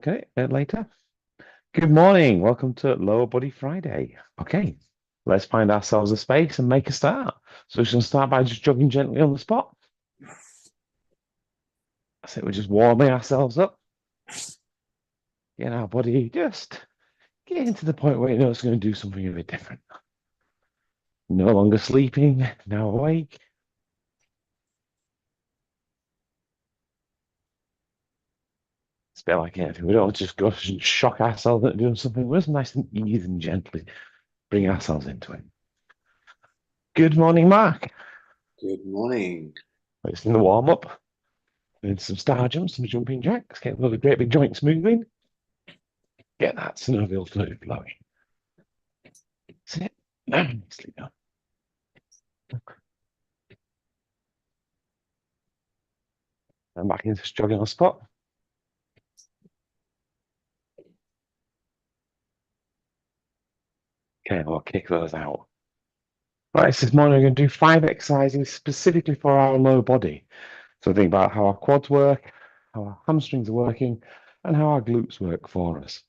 Okay, later. Good morning. Welcome to Lower Body Friday. Okay, let's find ourselves a space and make a start. So we're going to start by just jogging gently on the spot. That's it. We're just warming ourselves up. Getting our body just getting to the point where you know it's going to do something a bit different. No longer sleeping, now awake. It's a bit like anything. We don't want to just go and shock ourselves into doing something. We're just nice and easy and gently bring ourselves into it. Good morning, Mark. Good morning. It's in the warm up. And some star jumps, some jumping jacks, get all the great big joints moving, get that synovial fluid flowing. That's it. Nicely done. And back into jogging on the spot. Okay, we'll kick those out. Right, so this morning we're going to do 5 exercises specifically for our lower body. So think about how our quads work, how our hamstrings are working, and how our glutes work for us.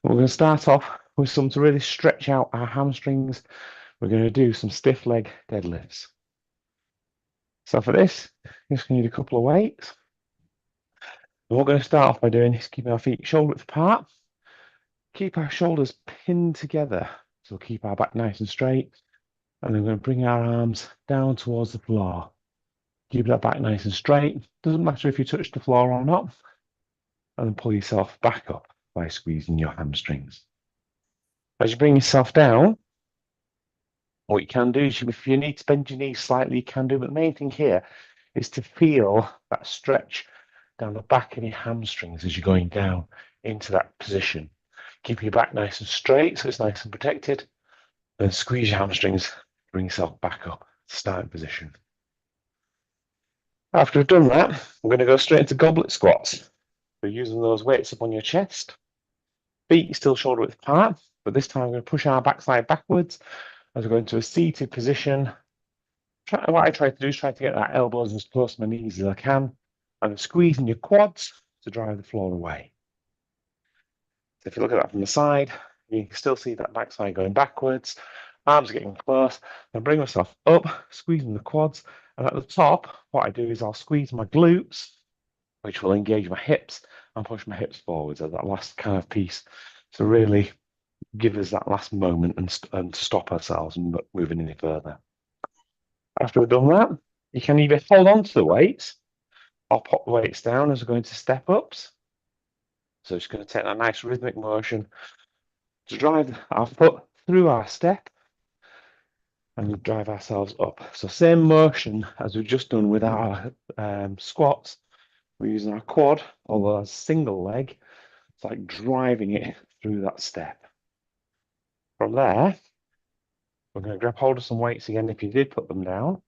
We're going to start off with some to really stretch out our hamstrings. We're going to do some stiff leg deadlifts. So for this, you're just going to need a couple of weights. And what we're going to start off by doing is keeping our feet shoulder width apart. Keep our shoulders pinned together. So keep our back nice and straight. And then we're going to bring our arms down towards the floor. Keep that back nice and straight. Doesn't matter if you touch the floor or not. And then pull yourself back up by squeezing your hamstrings. As you bring yourself down, what you can do is if you need to bend your knees slightly, you can do. But the main thing here is to feel that stretch down the back of your hamstrings as you're going down into that position. Keep your back nice and straight so it's nice and protected. Then squeeze your hamstrings, bring yourself back up to starting position. After we've done that, we're going to go straight into goblet squats. So using those weights up on your chest, feet still shoulder width apart, but this time we're going to push our backside backwards as we go into a seated position. What I try to do is try to get that elbows as close to my knees as I can, and squeezing your quads to drive the floor away. So if you look at that from the side, you can still see that backside going backwards. Arms are getting close. I bring myself up, squeezing the quads. And at the top, what I do is I'll squeeze my glutes, which will engage my hips and push my hips forwards at that last kind of piece to really give us that last moment and to stop ourselves and moving any further. After we've done that, you can either hold on to the weights or pop the weights down as we're going to step ups. So it's going to take that nice rhythmic motion to drive our foot through our step and drive ourselves up. So same motion as we've just done with our squats. We're using our quad, although a single leg. It's like driving it through that step. From there, we're going to grab hold of some weights again if you did put them down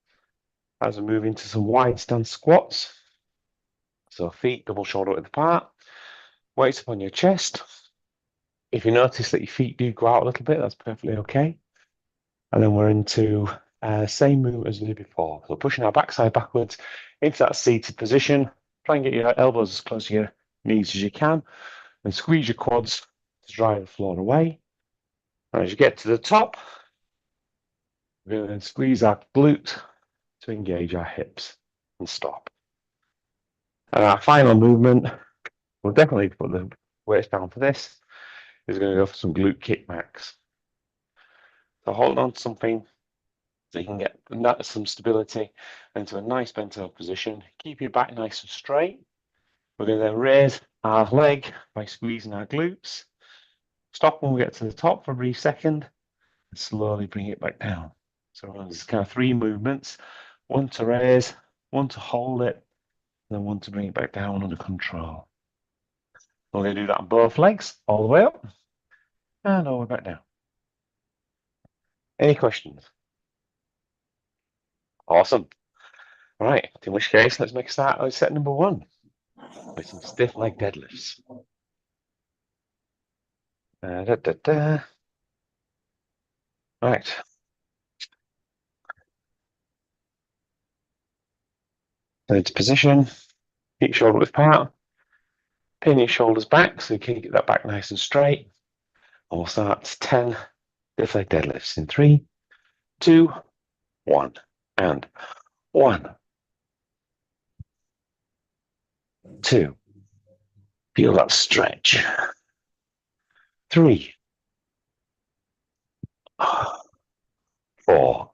as we move into some wide stance squats. So feet double shoulder width apart, weights up on your chest. If you notice that your feet do go out a little bit, that's perfectly okay. And then we're into same movement as we did before. So pushing our backside backwards into that seated position. Try and get your elbows as close to your knees as you can. And squeeze your quads to drive the floor away. And as you get to the top, we're going to then squeeze our glutes to engage our hips and stop. And our final movement, we'll definitely put the weights down for this, is going to go for some glute kickbacks. So hold on to something so you can get some stability into a nice bent over position. Keep your back nice and straight. We're going to then raise our leg by squeezing our glutes. Stop when we get to the top for a brief second and slowly bring it back down. So there's kind of 3 movements, one to raise, one to hold it, and then one to bring it back down under control. We're going to do that on both legs, all the way up and all the way back down. Any questions? Awesome. All right, in which case, let's make a start with set number 1 with some stiff leg deadlifts. Right. So into position, feet shoulder width apart, Pin your shoulders back so you can get that back nice and straight. And we'll start 10 stiff leg deadlifts in 3, 2, 1, and 1, 2. Feel that stretch. 3, 4,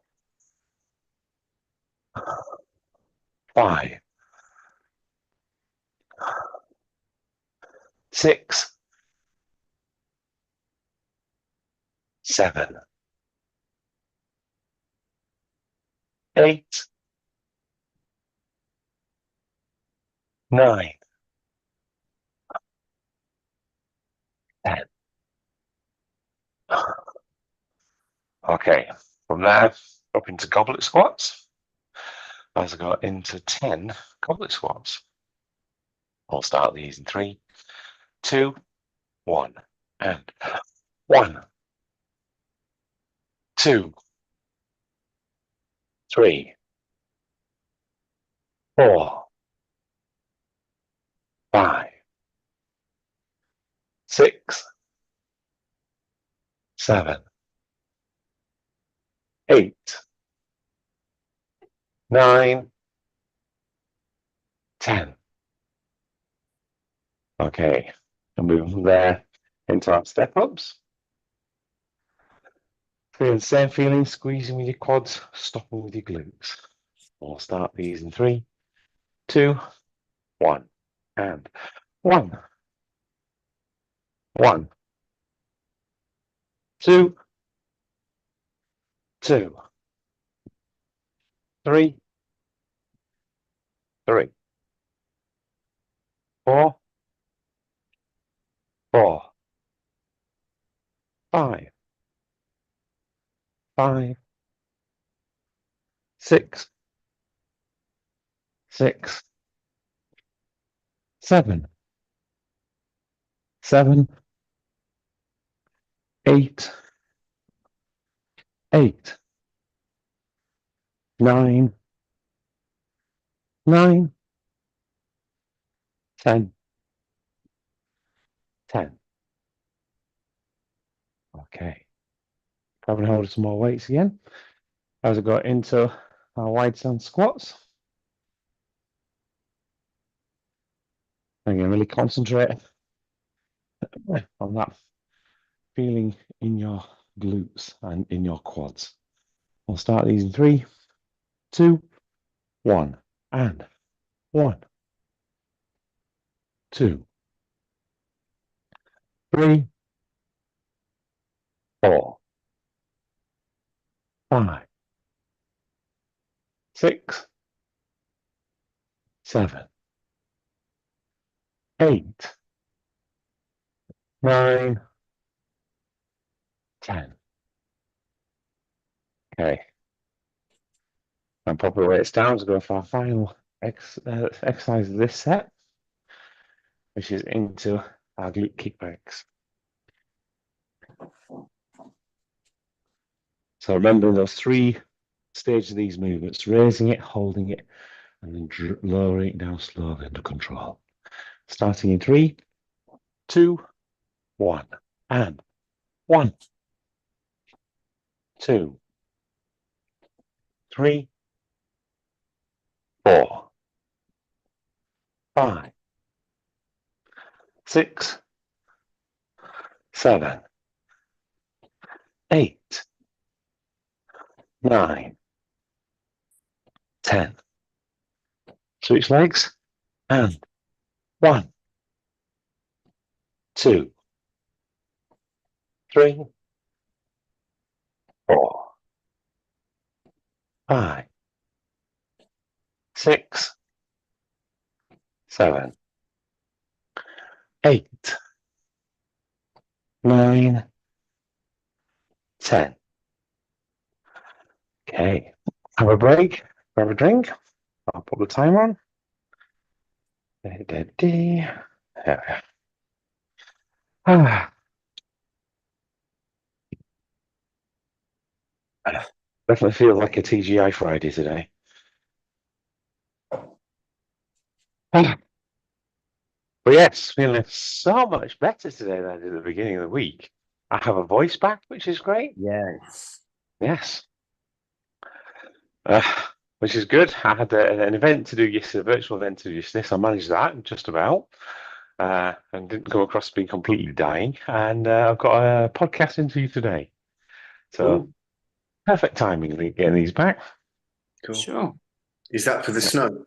5, 6, 7, 8, 9, 10. Okay, from there up into goblet squats. As I go into 10 goblet squats, I'll start these in 3, 2, 1, and 1, 2, 3, 4, 5, 6, 7, 8, 9, 10. Okay, and moving from there into our step ups. Feeling the same feeling, squeezing with your quads, stopping with your glutes. We'll start these in 3, 2, 1, and 1, 1, 2, 2, 3, 3, 4, 4, 5, 5, 6, 6, 7, 7, 8, 8, 9, 9, 10, 10. Okay. Grabbing hold of some more weights again. As I go into our wide stand squats. Again, really concentrate on that feeling in your glutes and in your quads. We'll start these in 3, 2, 1, and 1, 2, 3, 4, 5, 6, 7, 8, 9, 10. Okay. And pop the weights down to go for our final exercise of this set, which is into our glute kickbacks. So remember those 3 stages of these movements: raising it, holding it, and then lowering it down slowly under control. Starting in 3, 2, 1, and 1, 2, 3, 4, 5, 6, 7, 8, 9, 10. Switch legs, and 1, 2, 3, 4, 5, 6, 7, 8, 9, 10. Okay, have a break, grab a drink. I'll put the timer on. There we are. Ah, definitely feels like a TGI Friday today. But yes, feeling so much better today than I did at the beginning of the week. I have a voice back, which is great. Yes. Yes. Uh, which is good. I had an event to do yesterday, a virtual event to do yesterday, so I managed that just about. And didn't come across being completely dying. And I've got a podcast interview today. So perfect timing getting these back. Cool. Sure. Is that for the snow?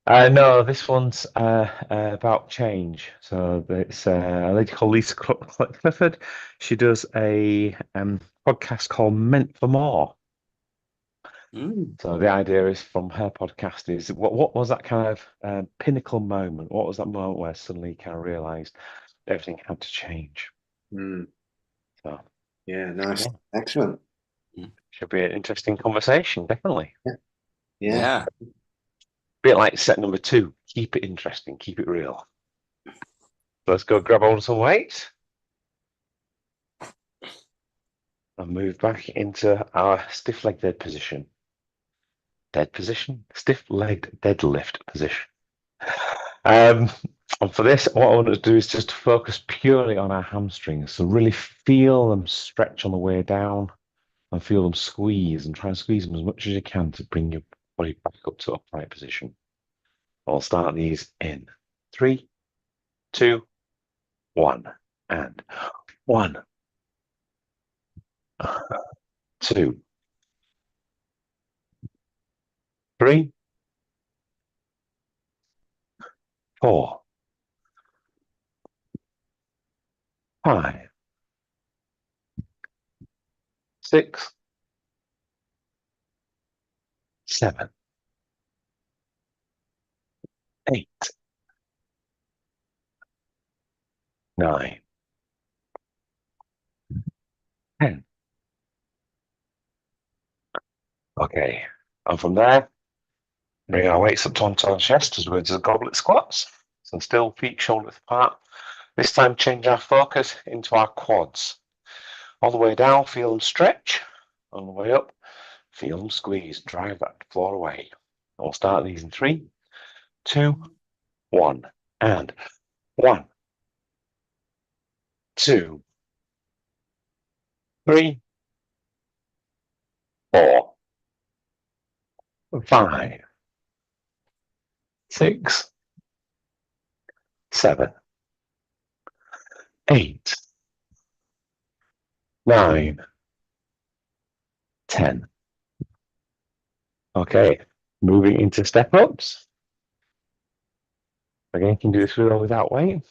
No, this one's about change. So it's a lady called Lisa Clifford. She does a podcast called Meant for More. So the idea is from her podcast is what was that kind of pinnacle moment? What was that moment where suddenly you kind of realised everything had to change? So yeah, nice, excellent. Should be an interesting conversation, definitely. Yeah. Bit like set number 2. Keep it interesting, keep it real. Let's go grab on some weights and move back into our stiff-legged dead position. Dead position? Stiff-legged deadlift position. And for this, what I want to do is just focus purely on our hamstrings. So really feel them stretch on the way down and feel them squeeze and try and squeeze them as much as you can to bring your body back up to upright position. I'll start these in 3, 2, 1, and 1, 2, 3, 4, 5, 6, 7, 8, 9, 10. Okay, and from there, bring our weights up onto our chest as we go to the goblet squats. So still feet shoulder width apart. This time change our focus into our quads. All the way down, feel them stretch. On the way up, feel them squeeze. Drive that floor away. We'll start these in 3, 2, 1, and 1, 2, 3, 4, 5, 6, 7, 8, 9, 10. Okay, moving into step ups. Again, you can do this with or without weight,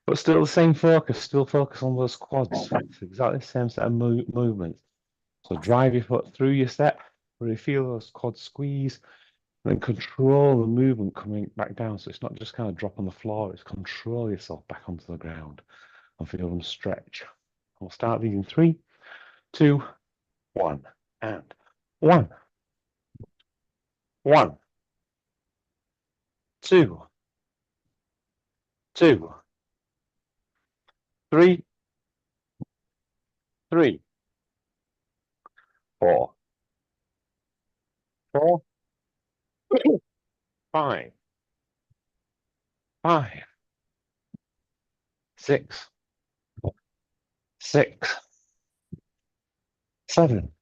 but still the same focus. Still focus on those quads. It's exactly the same set of movements. So drive your foot through your step, really feel those quads squeeze, and then control the movement coming back down. So it's not just kind of drop on the floor, it's control yourself back onto the ground and feel them stretch. We'll start these in 3, 2, 1, and 1, 1, 2, 2, 3, 3, 4, 4, 5, 5, 6, 6, 7,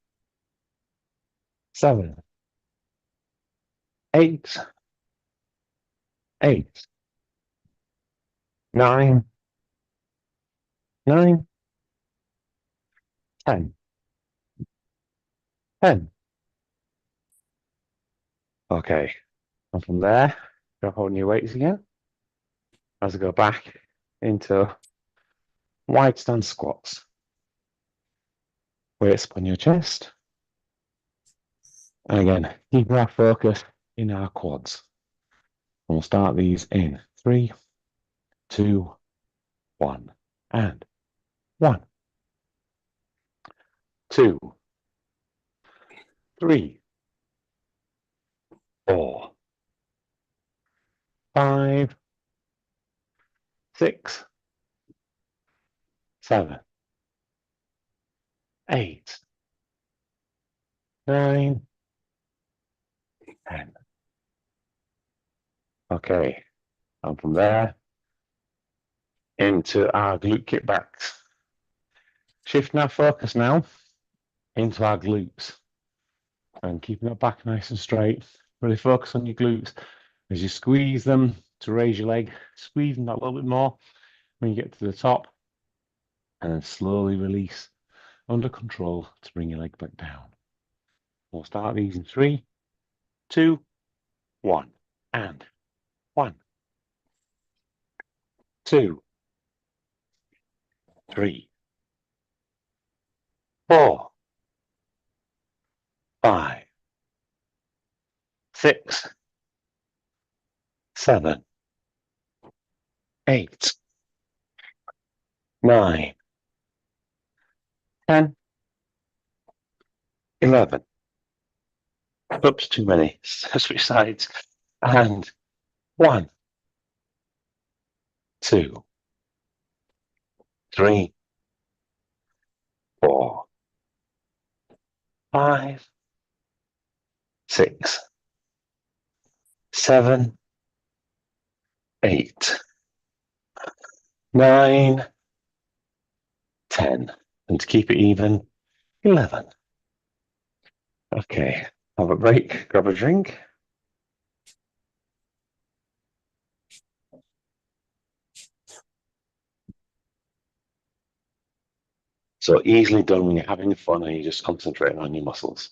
7, 8, 8, 9, 9, 10, 10. Okay, and from there, drop on your weights again as I go back into wide stance squats. Weights up on your chest. And again, keep our focus in our quads. And we'll start these in 3, 2, 1, and 1, 2, 3, 4, 5, 6, 7, 8, 9, 10. Okay, And from there, into our glute kickbacks. Shifting our focus now into our glutes and keeping it back nice and straight. Really focus on your glutes as you squeeze them to raise your leg, squeeze them that little bit more when you get to the top, and then slowly release under control to bring your leg back down. We'll start these in 3, 2, 1, and 1, 2, 3, 4, 5, 6, 7, 8, 9, 10, 11. Oops, too many. Switch sides. And 1, 2, 3, 4, 5, 6, 7, 8, 9, 10. And to keep it even, 11. Okay, have a break, grab a drink. So easily done when you're having fun and you're just concentrating on your muscles.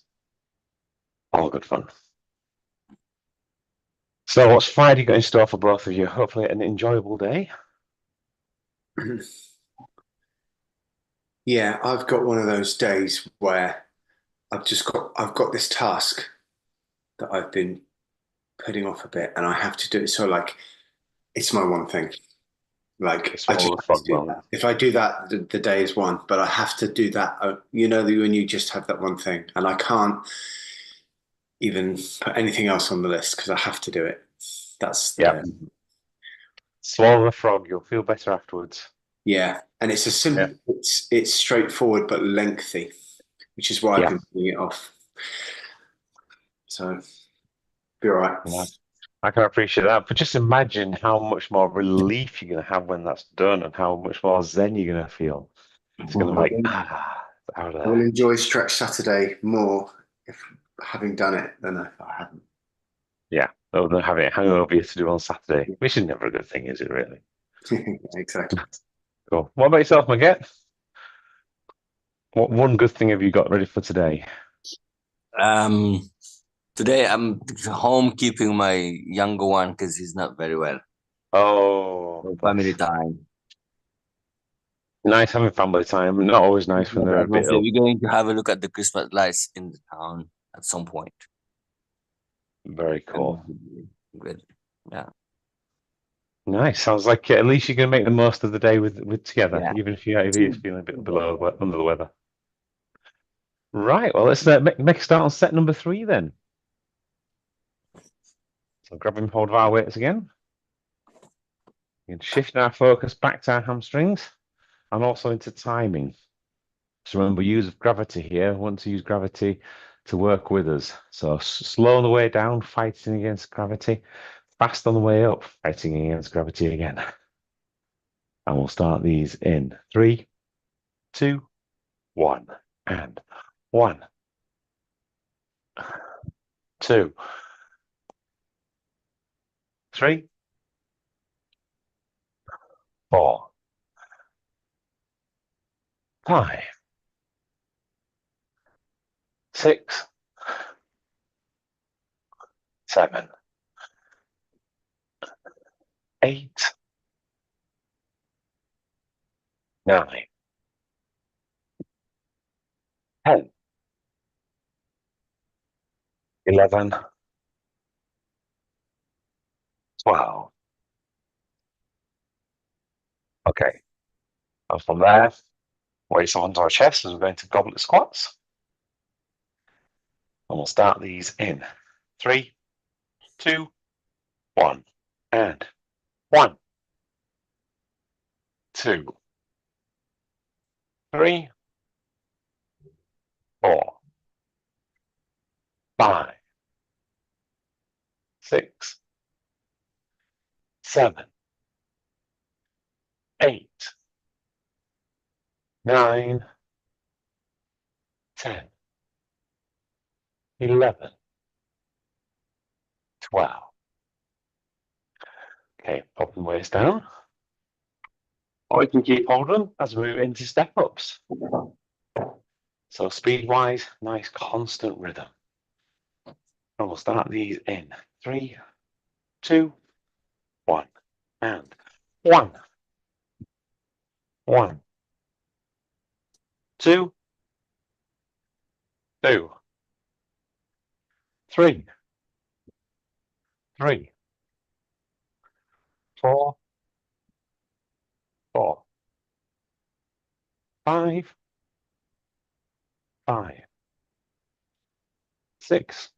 All good fun. So what's Friday got in store for both of you? Hopefully an enjoyable day. Yeah, I've got one of those days where I've got this task that I've been putting off a bit, and I have to do it. So like, it's my one thing. Like, It's I all just the have fun to do that. If I do that, the day is one. But I have to do that. You know, when you just have that one thing, and I can't even put anything else on the list because I have to do it. That's Yeah. Swallow the frog. You'll feel better afterwards. Yeah, and it's a simple. Yeah. It's straightforward but lengthy, which is why I've been putting it off. So, be all right. Yeah. I can appreciate that, but just imagine how much more relief you're going to have when that's done, and how much more zen you're going to feel. It's going to be like, out of I will there. enjoy Stretch Saturday more if having done it than if I hadn't. Yeah, other than having it hang over you to do on Saturday, which is never a good thing, is it really? Exactly. Cool. What about yourself, Maget? What one good thing have you got ready for today? Today I'm home keeping my younger one because he's not very well. Oh, So family time. Nice having family time. Not always nice when they're a bit ill. We're going to have a look at the Christmas lights in the town at some point. Very cool. Good. Yeah. Nice. Sounds like at least you're going to make the most of the day with together, Yeah. even if you're feeling a bit below under the weather. Right. Well, let's make a start on set number 3 then. So grabbing hold of our weights again. You can shift our focus back to our hamstrings and also into timing. So remember, use of gravity here. We want to use gravity to work with us. So slow on the way down, fighting against gravity. Fast on the way up, fighting against gravity again. And we'll start these in 3, 2, 1, and 1, 2, 3, 4, 5, 6, 7, 8, 9, 10, 11, 12. Okay. And from there, weights onto our chest as we're going to goblet squats. And we'll start these in 3, 2, 1, and 1, 2, 3, 4, 5, 6, 7, 8, 9, 10, 11, 12. Okay, pop the weights down. Or you can keep holding as we move into step ups. So speed wise, nice constant rhythm. And we'll start these in 3, 2, 1, and 1, 1, 2, 2, 3, 3, 4, 4, 5, 5, 6,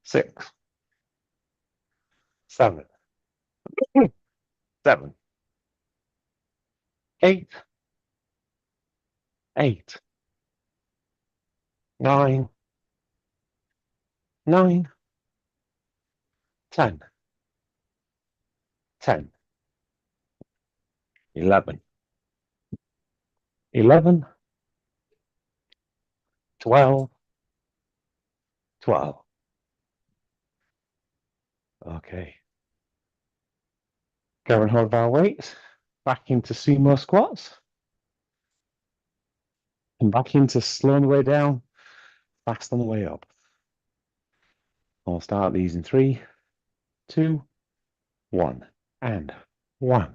6, 7, 7, 8, 8, 9, 9, 10, 10, 11, 11, 12, 12. Okay. Go and hold our weights back into sumo squats. And back into slowing the way down, fast on the way up. I'll start these in 3, 2, 1, and 1,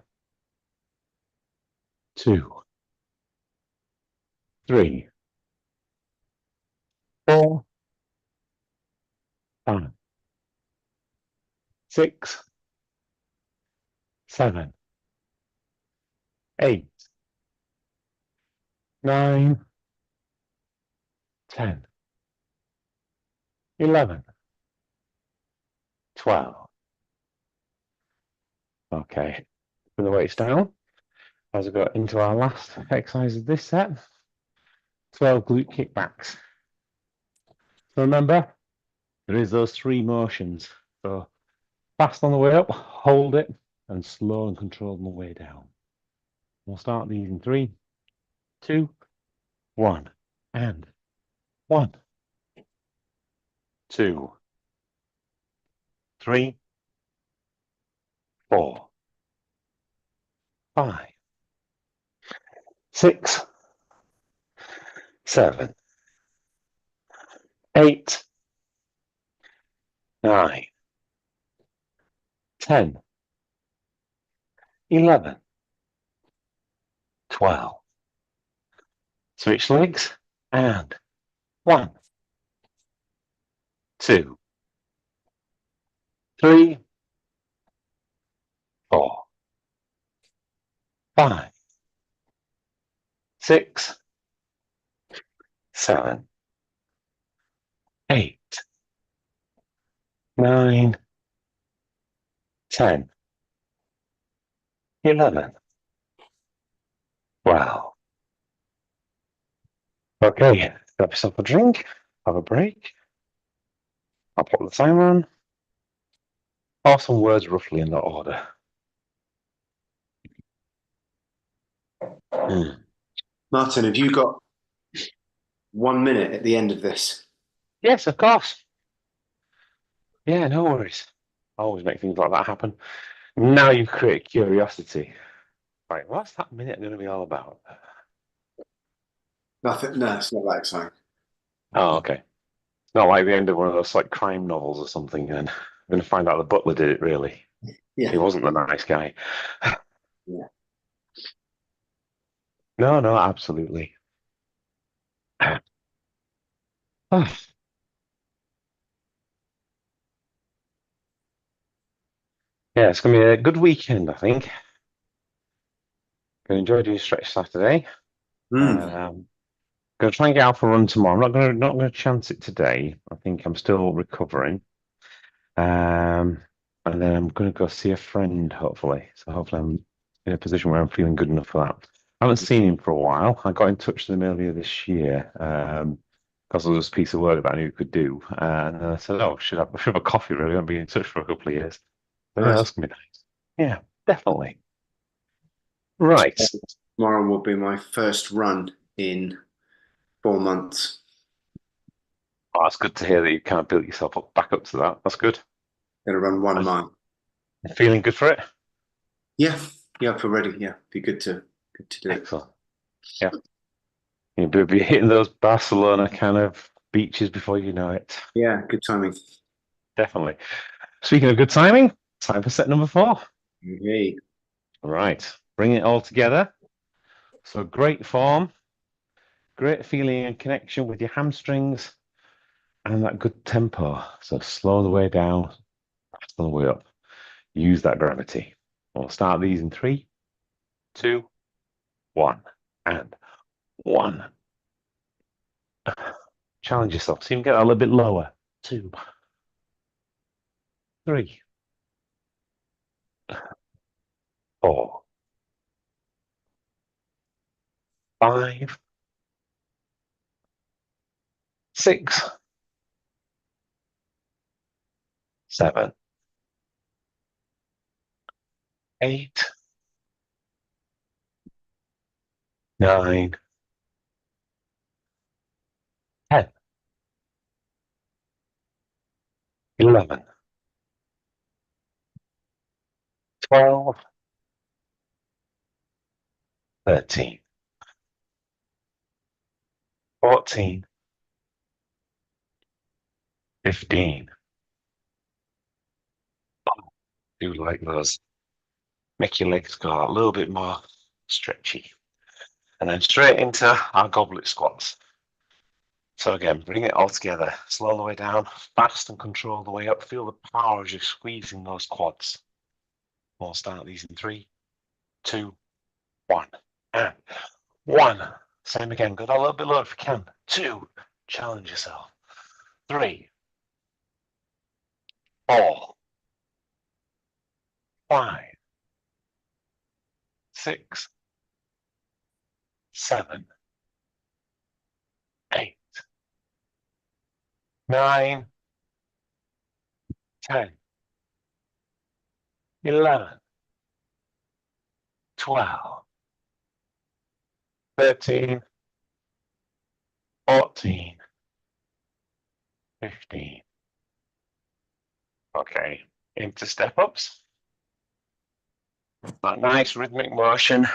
2, 3, 4, 5, 6, 7, 8, 9, 10, 11, 12. Okay, put the weights down as we go into our last exercise of this set. 12 glute kickbacks. So remember, there is those 3 motions. So fast on the way up, hold it, and slow and controlled on the way down. We'll start these in 3, 2, 1, and 1, 2, 3, 4, 5, 6, 7, 8, 9, 10, 11, 12. Switch legs and 1, 2, 3, 4, 5, 6, 7, 8, 9, 10, 11, 12. Okay, grab yourself a drink, have a break. I'll put the timer on. Or some words roughly in that order. Martin, have you got 1 minute at the end of this? Yes, of course. Yeah, no worries. I always make things like that happen. Now you've created curiosity. Right, what's that minute going to be all about? Nothing. No, it's not that exciting. Oh, okay. It's not like the end of one of those like crime novels or something. And I'm going to find out the butler did it. Really, Yeah. he wasn't the nice guy. Yeah. No, no, absolutely. Oh. Yeah, it's going to be a good weekend, I think. Going to enjoy doing Stretch Saturday. Going to try and get out for a run tomorrow. I'm not going to chance it today. I think I'm still recovering. And then I'm going to go see a friend, hopefully. So hopefully I'm in a position where I'm feeling good enough for that. I haven't seen him for a while. I got in touch with him earlier this year because there was a piece of work that I knew he could do. And I said, oh, should have a coffee, really. I've been in touch for a couple of years. So yeah, Nice. that's gonna be nice. Yeah, definitely. Right. Tomorrow will be my first run in 4 months. Oh, it's good to hear that you kind of built yourself up back up to that. That's good. Gonna run 1 mile. Feeling good for it? Yeah, I feel ready. Yeah, be good to do it. Excellent. Yeah. You'll be hitting those Barcelona kind of beaches before you know it. Yeah, good timing. Definitely. Speaking of good timing, time for set number 4. Okay. All right. Bring it all together. So great form, great feeling and connection with your hamstrings, and that good tempo. So slow the way down, fast on the way up. Use that gravity. We'll start these in 3, 2, 1, and 1. Challenge yourself. See if you can get a little bit lower. 2, 3, 4, 5, 6, 7, 8, 9, 10, 11, 12, 13, 14, 15. Do like those. Make your legs go a little bit more stretchy. And then straight into our goblet squats. So again, bring it all together. Slow the way down, fast and control the way up. Feel the power as you're squeezing those quads. We'll start these in 3, 2, 1. And 1. Same again. Go down a little bit lower if you can. 2. Challenge yourself. 3, 4, 5, 6, 7, 8, 9, 10, 11, 12, 13, 14, 15. Okay, into step ups. That nice rhythmic motion.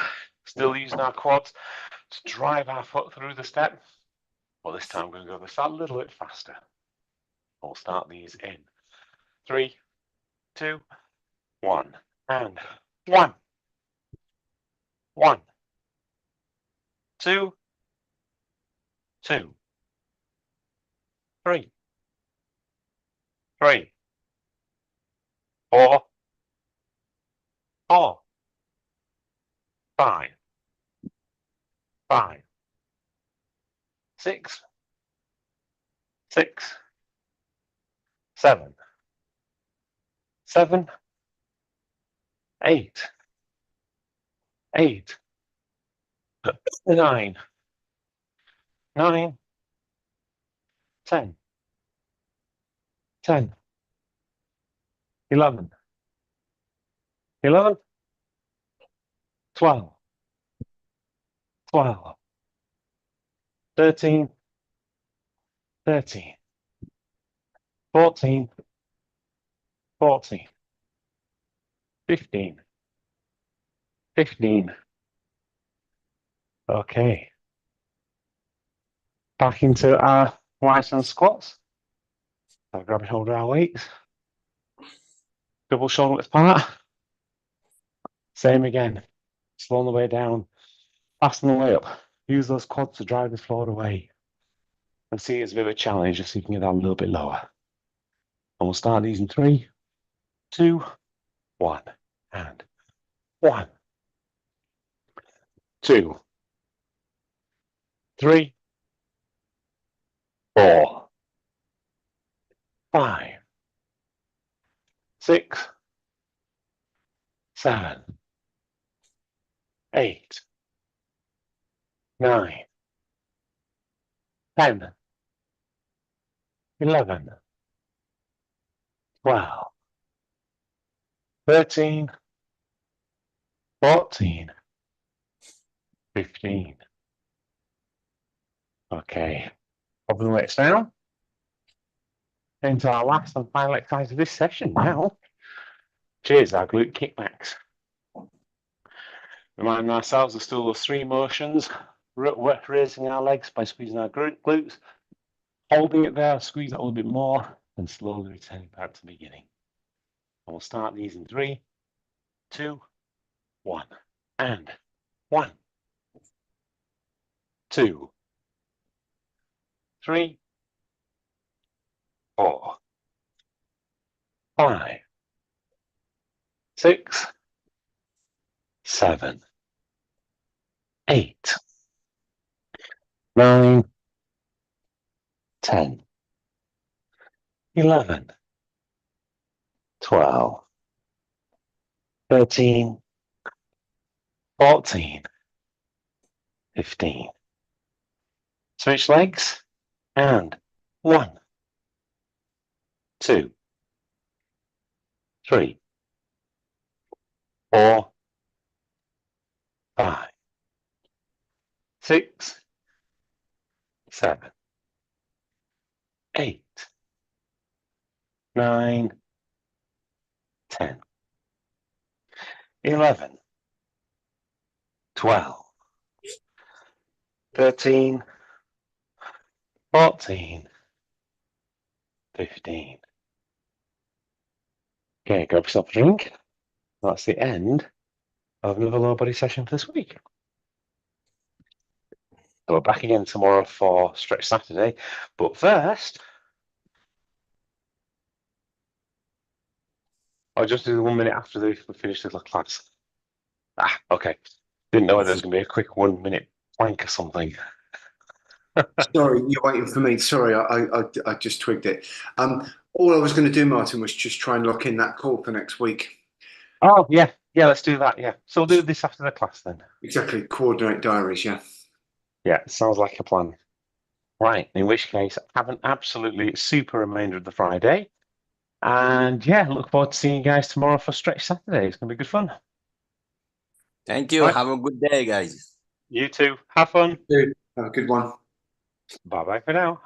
Still using our quads to drive our foot through the step. Well, this time we're going to go this a little bit faster. We'll start these in 3, 2, 1, and 1, 1, 2, 2, 3, 3, 4, 4, 5, 5, 6, 6, 7, 7, 8, 8, 9, 9, 10, 10, 11, 11, 12, 12, 13, 13, 14, 14, 15, 15. Okay. Back into our right hand squats. So grab and hold our weights. Double shoulder width apart. Same again. Slow the way down. Fasten the way up. Use those quads to drive the floor away. And see it as a bit of a challenge, just so you can get that a little bit lower. And we'll start these in 3, 2, 1. And 1, 2, 3, 4, 5, 6, 7, 8, 9, 10, 11, 12, 13, 14, 15. Okay, popping the weights down. Into our last and final exercise of this session now. Cheers, our glute kickbacks. Reminding ourselves there's still those 3 motions. Raising our legs by squeezing our glutes, holding it there, squeeze it a little bit more, and slowly returning back to the beginning. And we'll start these in 3, 2, 1. And 1, 2, 3, 4, 5, 6, 7, 8, 9, 10, 11, 12, 13, 14, 15. Switch legs and 1, 2, 3, 4, 5, 6, 7, 8, 9, 10, 11, 12, 13, 14, 15. Okay, grab yourself a drink. That's the end of another lower body session for this week. So we're back again tomorrow for Stretch Saturday. But first, I'll just do the 1 minute after we finish this little class. Okay. Didn't know whether there's going to be a quick 1 minute plank or something. Sorry, you're waiting for me. Sorry, I just twigged it. All I was going to do, Martin, was just try and lock in that call for next week. Oh, yeah. Yeah, let's do that. Yeah. So we'll do this after the class then. Exactly. Coordinate diaries, yeah. Yeah, sounds like a plan. Right. In which case, have an absolutely super remainder of the Friday. And yeah, look forward to seeing you guys tomorrow for Stretch Saturday. It's going to be good fun. Thank you. Right. Have a good day, guys. You too. Have fun. Dude, have a good one. Bye-bye for now.